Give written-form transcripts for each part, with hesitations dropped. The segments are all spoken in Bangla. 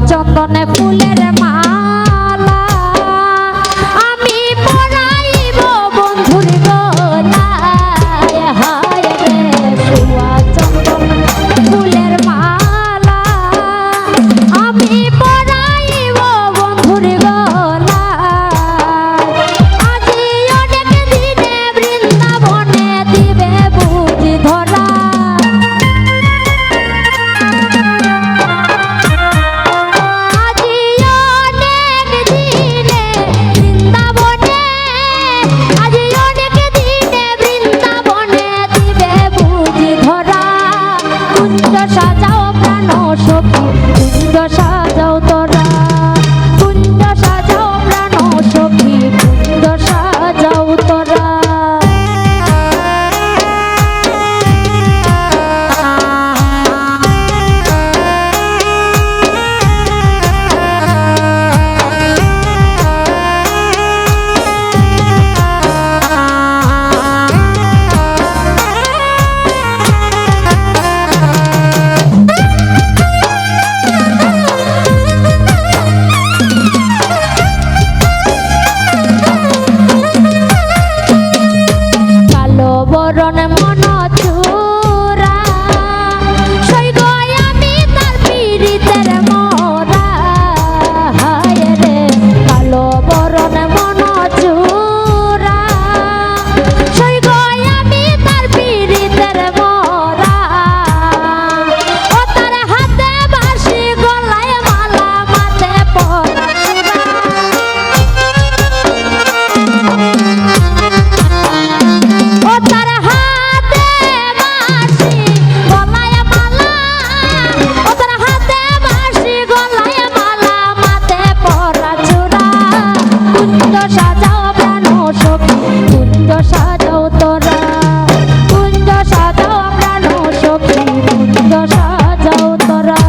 চন্দনে ফুলের মালা আমি পরাইব বন্ধুর গলায় হায় রে শুয়া চন্দন ফুলের মালা আমি পরাইব বন্ধুর গলায় আজি অনেক দিনে বৃন্দাবনে দিবে বুঝি ধরা সাজাও প্রাণ সখী কুঞ্জ সাজাও তোরা কুঞ্জ সাজাও প্রাণ সখী কুঞ্জ সাজাও তোরা বরণ মন চূড়া সই গয় আমি তার পীড়িতের মোরা হায় রে কালো বরণ মন চূড়া সই গয় আমি তার পীড়িতের মোরা ও তার হাতে বাঁশি গলায় মালা মাথে পরা ও তার হাতে বাঁশি গলায় মালা ও তার হাতে বাঁশি গলায় মালা মাথে পরা চূড়া কুঞ্জ সাজাও প্রাণ সখী কুঞ্জ সাজাও তোরা কুঞ্জ সাজাও প্রাণ সখী কুঞ্জ সাজাও তোরা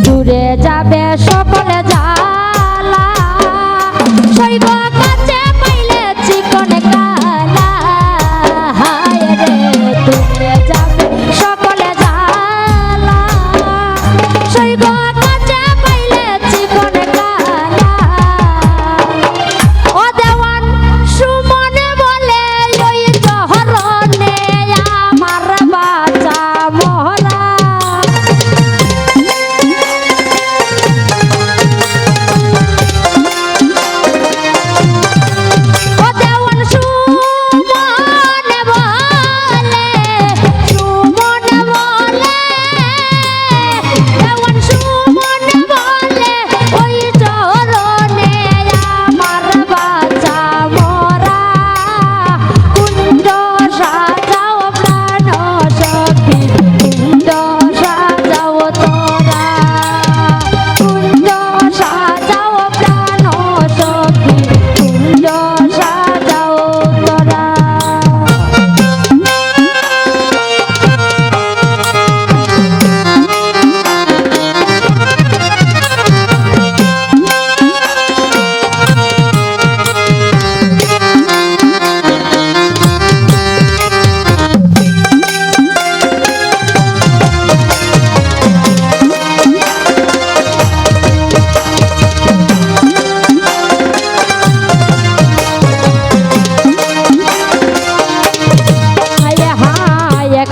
দূরে যাবে সকলে জ্বালা সই গো কাছে পাইলে চিকন কালা হায় রে দূরে যাবে সকলে জ্বালা সই গো কাছে পাইলে চিকন কালা ও দেওয়ান সুমনে বলে ওই জহরনে আমার বাঁচা মহরা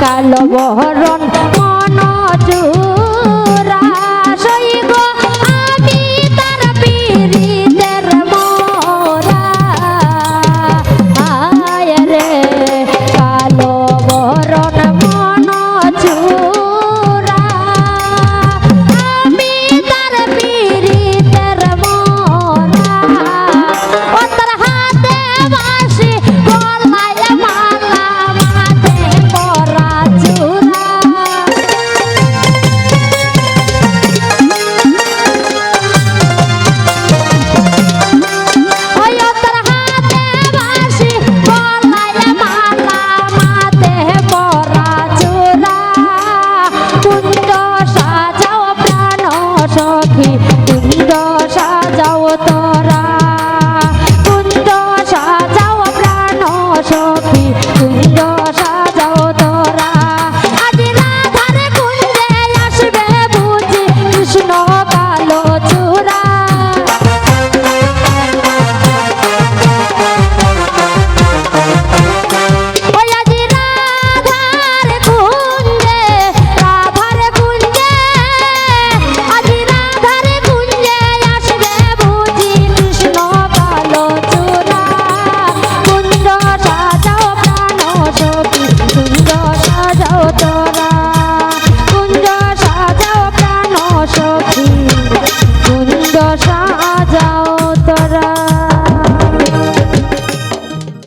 কালো বহর